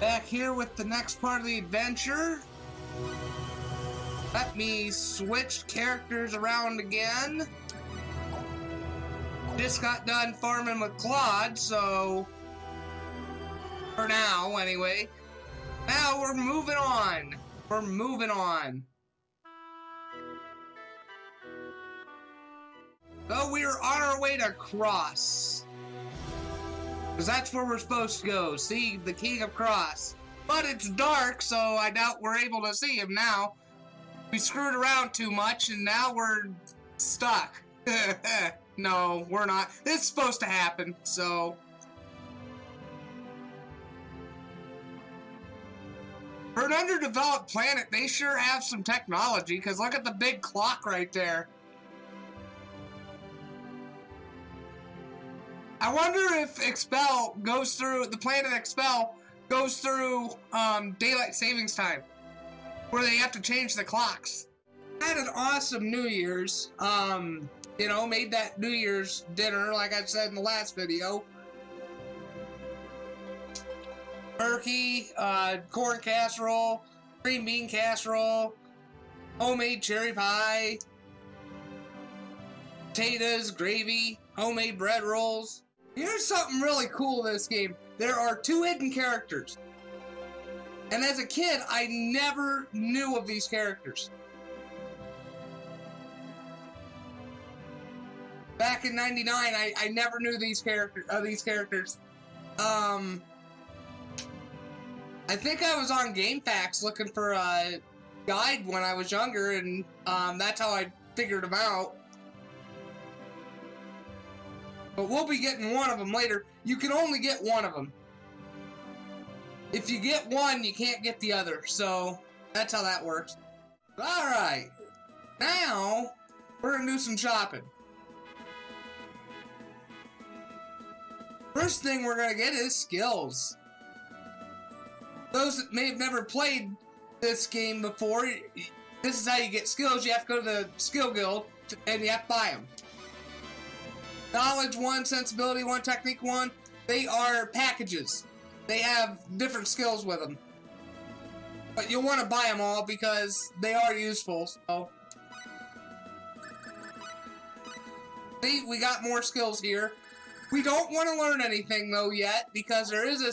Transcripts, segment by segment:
Back here with the next part of the adventure. Let me switch characters around again. Just got done farming with Claude, so for now, anyway. Now we're moving on. We're moving on. So we're on our way to Cross. Because that's where we're supposed to go. See the King of Cross. But it's dark, so I doubt we're able to see him now. We screwed around too much, and now we're stuck. No, we're not. It's supposed to happen, so... For an underdeveloped planet, they sure have some technology, because look at the big clock right there. I wonder if Expel goes through, the planet Expel goes through daylight savings time, where they have to change the clocks. I had an awesome New Year's. You know, made that New Year's dinner, like I said in the last video. Turkey, corn casserole, green bean casserole, homemade cherry pie, potatoes, gravy, homemade bread rolls. Here's something really cool in this game. There are 2 hidden characters. And as a kid, I never knew of these characters. Back in '99, I never knew these characters. I think I was on GameFAQs looking for a guide when I was younger, and that's how I figured them out. But we'll be getting one of them later. You can only get one of them. If you get one, you can't get the other. So that's how that works. Alright. Now, we're going to do some shopping. First thing we're going to get is skills. Those that may have never played this game before, this is how you get skills. You have to go to the skill guild, and you have to buy them. Knowledge 1, sensibility 1, technique 1. They are packages. They have different skills with them. But you'll want to buy them all because they are useful. So, see, we got more skills here. We don't want to learn anything though yet because there is a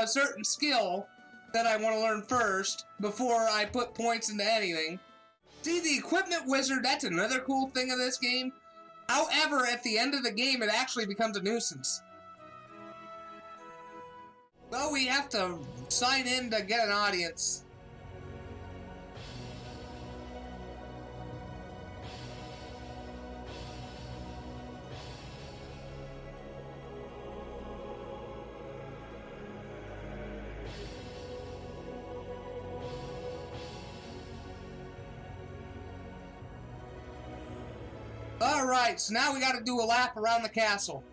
certain skill that I want to learn first before I put points into anything. See, the equipment wizard, that's another cool thing of this game. However, at the end of the game, it actually becomes a nuisance. Well, we have to sign in to get an audience. Alright, so now we gotta do a lap around the castle.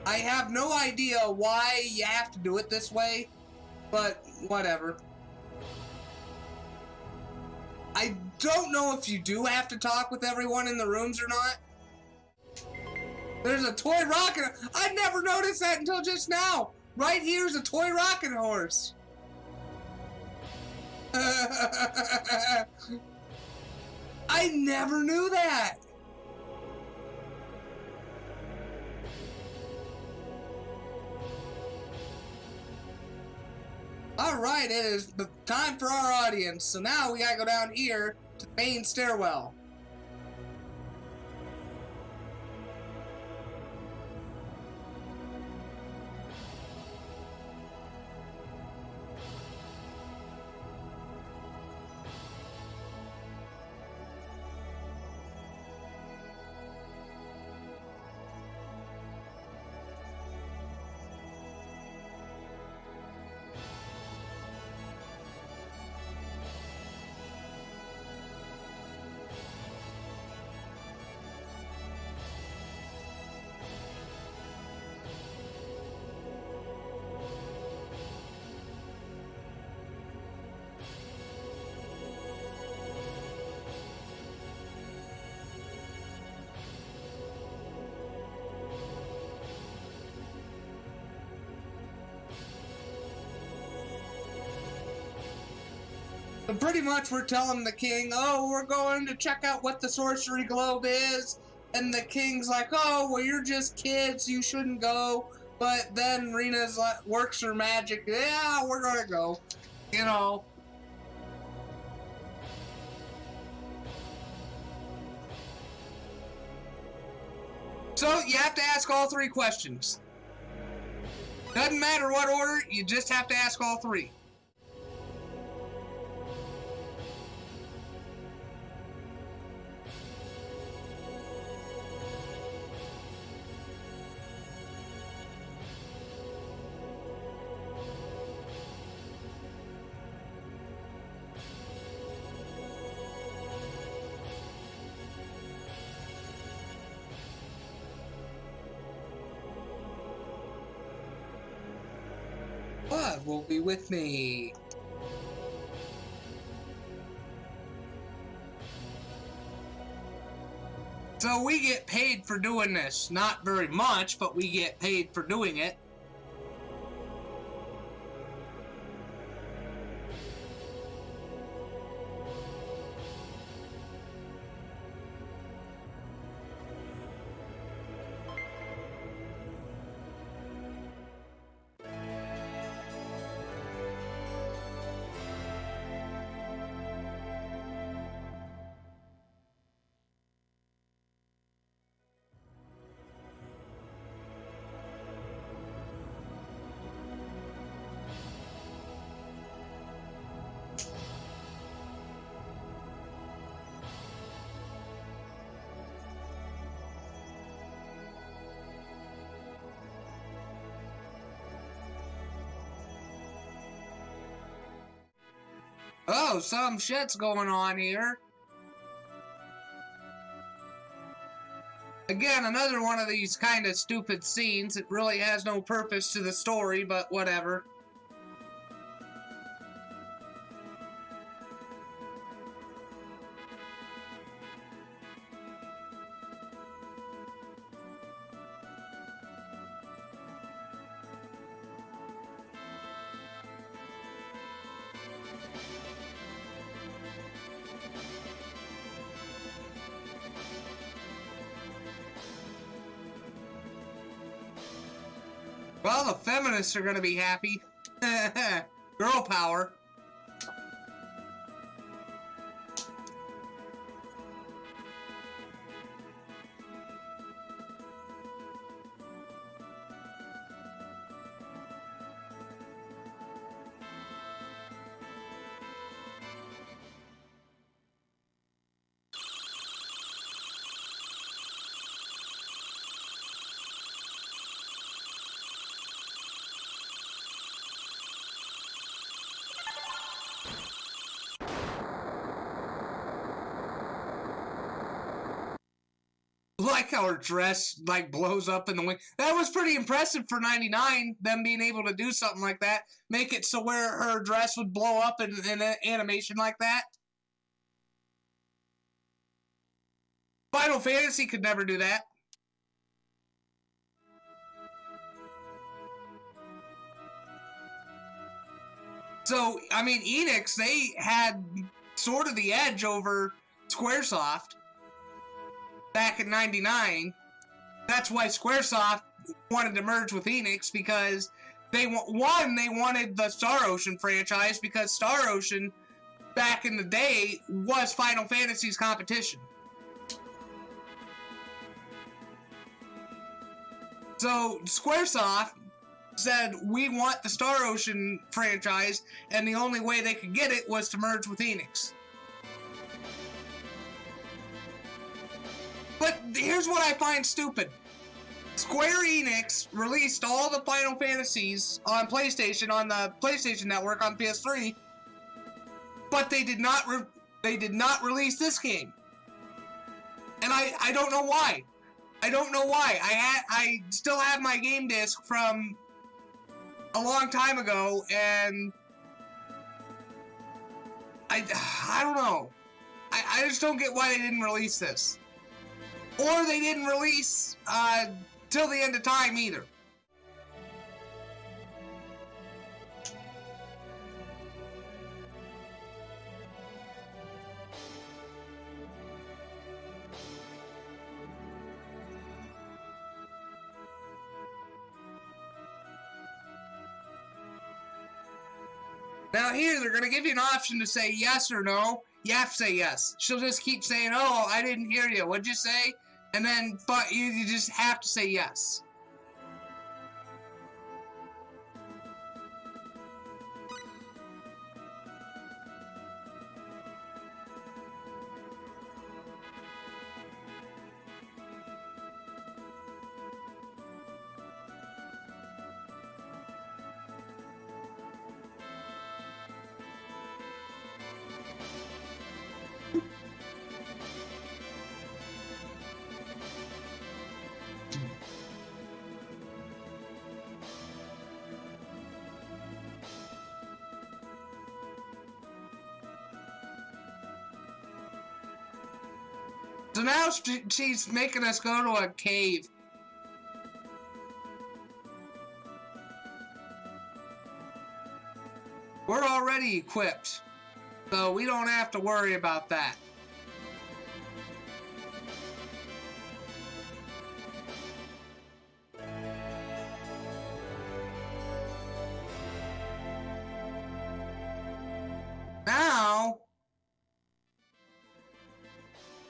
I have no idea why you have to do it this way, but whatever. I don't know if you do have to talk with everyone in the rooms or not. There's a toy rocket. I never noticed that until just now. Right here's a toy rocket horse. I never knew that. Alright, it is the time for our audience. So now we gotta go down here to the main stairwell. And pretty much we're telling the king, oh, we're going to check out what the sorcery globe is. And the king's like, oh, well, you're just kids, you shouldn't go. But then Rena's like, works her magic. Yeah, we're gonna go. You know. So you have to ask all three questions. Doesn't matter what order, you just have to ask all three. What will be with me? So we get paid for doing this. Not very much, but we get paid for doing it. Oh, some shit's going on here. Again, another one of these kind of stupid scenes. It really has no purpose to the story, but whatever. Well, the feminists are gonna be happy. Girl power. Like how her dress like blows up in the wind. That was pretty impressive for 99, them being able to do something like that. Make it so where her dress would blow up in an animation like that. Final Fantasy could never do that. So, I mean, Enix, they had sort of the edge over Squaresoft back in 99. That's why Squaresoft wanted to merge with Enix, because they wanted the Star Ocean franchise, because Star Ocean back in the day was Final Fantasy's competition. So Squaresoft said, we want the Star Ocean franchise, and the only way they could get it was to merge with Enix. But here's what I find stupid. Square Enix released all the Final Fantasies on PlayStation, on the PlayStation Network on PS3, but they did not release this game. And I don't know why. I don't know why. I still have my game disc from a long time ago, and I don't know. I just don't get why they didn't release this. Or they didn't release till the end of time either. Now here, they're going to give you an option to say yes or no. You have to say yes. She'll just keep saying, oh, I didn't hear you. What'd you say? And then, but you just have to say yes. So now she's making us go to a cave. We're already equipped, so we don't have to worry about that. Now,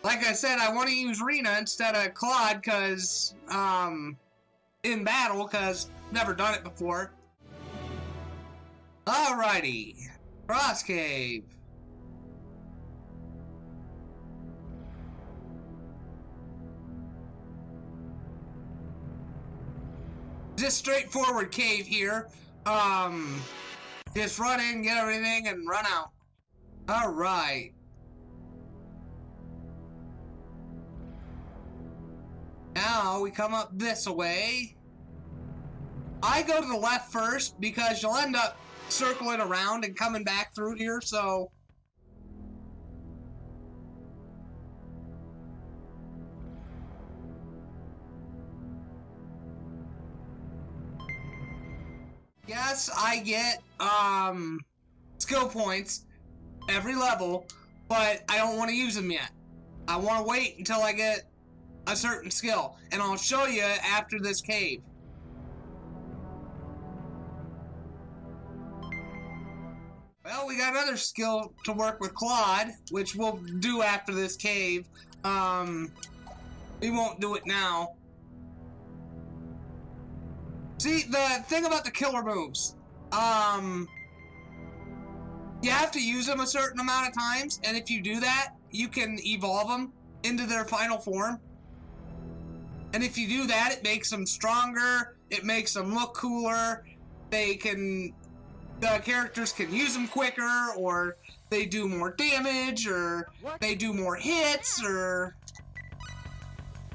like I said, I want to use Rena instead of Claude, because, in battle, because never done it before. Alrighty. Cross Cave. Just straightforward cave here. Just run in, get everything, and run out. Alright. Now we come up this way. I go to the left first because you'll end up circling around and coming back through here, so... Yes, I get, skill points every level, but I don't want to use them yet. I want to wait until I get a certain skill, and I'll show you after this cave. Well, we got another skill to work with Claude, which we'll do after this cave. We won't do it now. See, the thing about the killer moves, you have to use them a certain amount of times, and if you do that, you can evolve them into their final form. And if you do that, it makes them stronger, it makes them look cooler, the characters can use them quicker, or they do more damage, or they do more hits, or...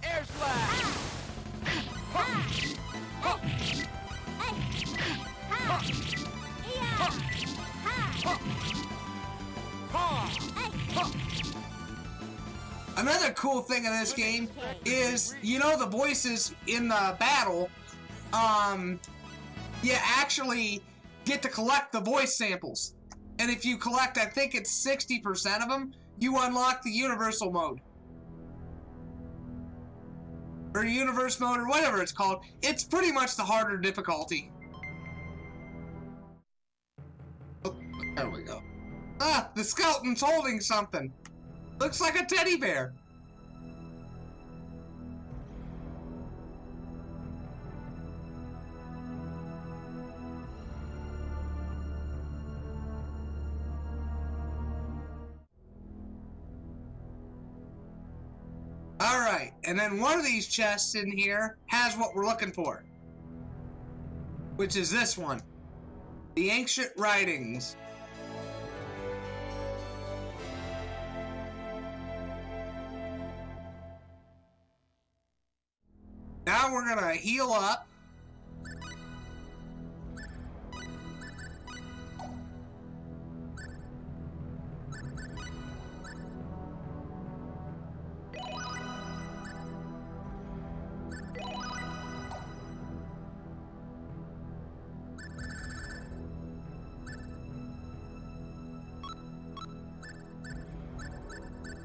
Air slash! Another cool thing in this game is, you know, the voices in the battle, you actually get to collect the voice samples. And if you collect, I think it's 60% of them, you unlock the universal mode. Or universe mode, or whatever it's called. It's pretty much the harder difficulty. Oh, there we go. Ah, the skeleton's holding something. Looks like a teddy bear. Alright, and then one of these chests in here has what we're looking for. Which is this one. The Ancient Writings. Now we're gonna heal up.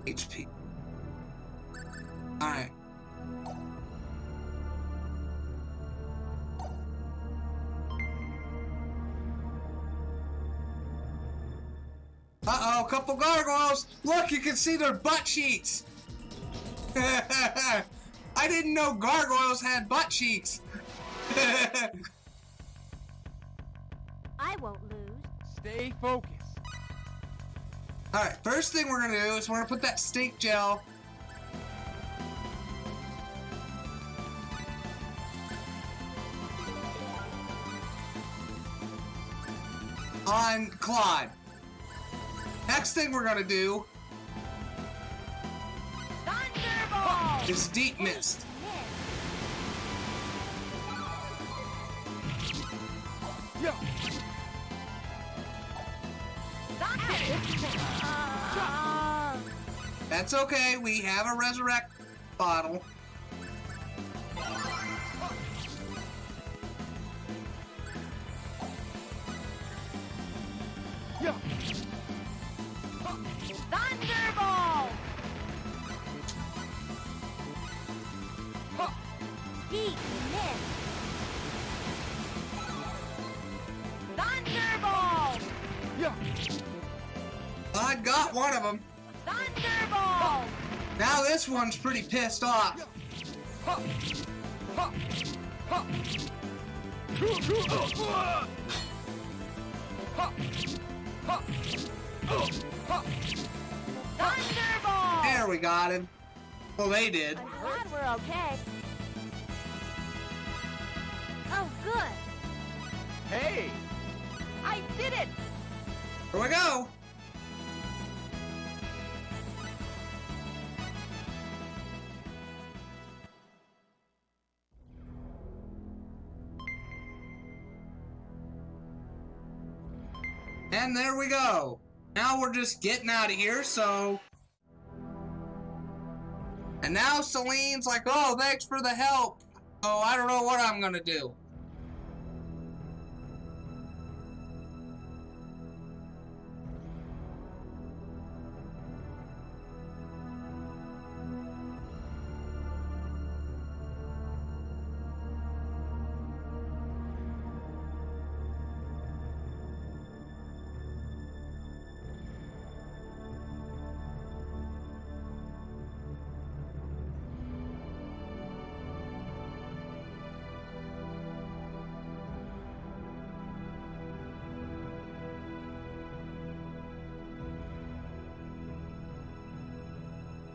HP. Alright. Uh-oh, a couple gargoyles. Look, you can see their butt cheeks. I didn't know gargoyles had butt cheeks. I won't lose. Stay focused. Alright, first thing we're gonna do is we're gonna put that stink gel on Claude. Next thing we're gonna do Thunderbolt! is deep mist. Yeah. That's okay, we have a resurrect bottle. Yeah. Thunderbolt! Deep mist. Thunderbolt! Yeah. I got one of them. Thunderbolt! Now this one's pretty pissed off. Ha. Ha. Ha. Ha. Ha. Ha. Thunderbolt! There, we got him. Well, they did. I'm glad we're okay. Oh, good. Hey! I did it! Here we go. And there we go. Now we're just getting out of here, so... And now Celine's like, oh, thanks for the help. Oh, I don't know what I'm gonna do.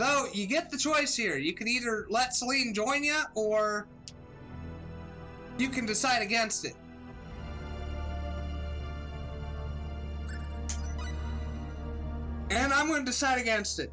So, you get the choice here. You can either let Celine join you, or you can decide against it. And I'm going to decide against it.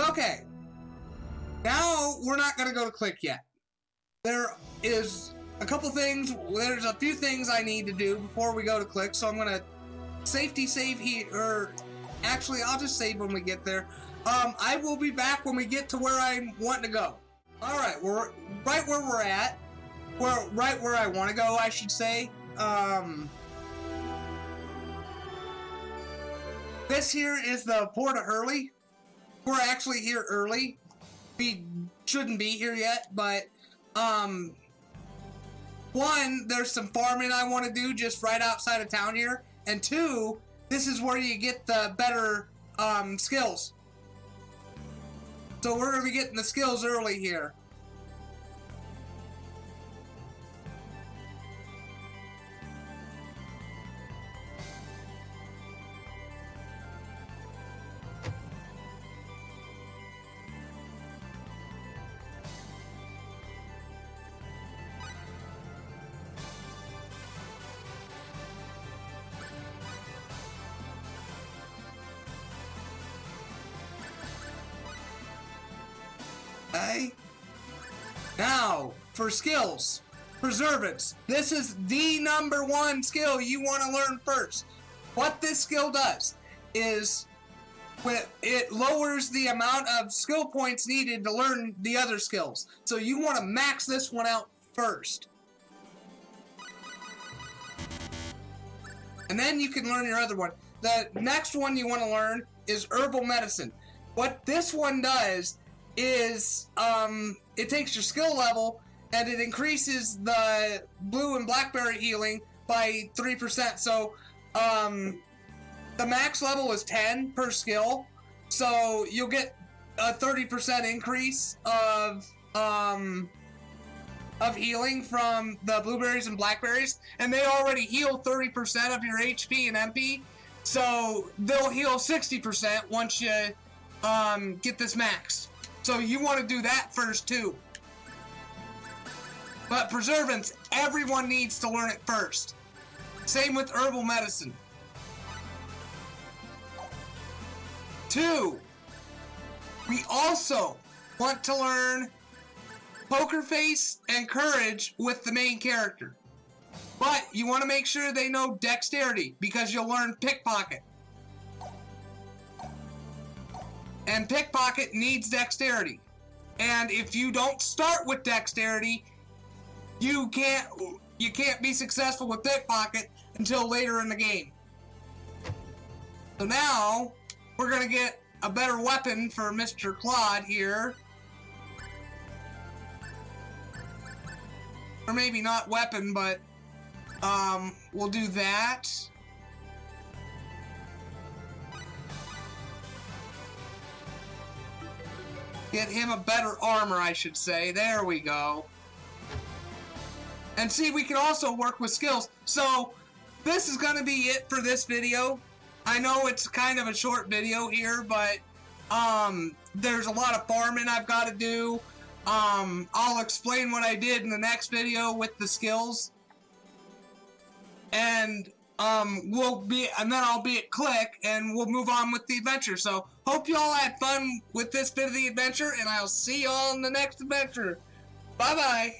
Okay. Now, we're not going to go to click yet. There is a couple things, there's a few things I need to do before we go to click, so I'm going to safety save here, or actually, I'll just save when we get there. I will be back when we get to where I want to go. Alright, we're right where we're at. We're right where I want to go, I should say. This here is the Port of Hurley. We're actually here early. We shouldn't be here yet, but, one, there's some farming I want to do just right outside of town here, and two, this is where you get the better, skills. So we're going to be getting the skills early here. Okay. Now, for skills. Preservance. This is the #1 skill you want to learn first. What this skill does is it lowers the amount of skill points needed to learn the other skills. So you want to max this one out first. And then you can learn your other one. The next one you want to learn is herbal medicine. What this one does is it takes your skill level and it increases the blue and blackberry healing by 3%. So the max level is 10 per skill. So you'll get a 30% increase of healing from the blueberries and blackberries, and they already heal 30% of your HP and MP, so they'll heal 60% once you get this max. So you want to do that first too. But preservance, everyone needs to learn it first. Same with herbal medicine. 2, we also want to learn Poker Face and Courage with the main character. But you want to make sure they know Dexterity, because you'll learn Pickpocket. And Pickpocket needs Dexterity. And if you don't start with Dexterity, you can't be successful with Pickpocket until later in the game. So now we're going to get a better weapon for Mr. Claude here. Or maybe not weapon, but we'll do that. Get him a better armor, I should say. There we go. And see, we can also work with skills. So, this is going to be it for this video. I know it's kind of a short video here, but there's a lot of farming I've got to do. I'll explain what I did in the next video with the skills. And then I'll be at Click and we'll move on with the adventure. So hope you all had fun with this bit of the adventure, and I'll see you all in the next adventure. Bye bye.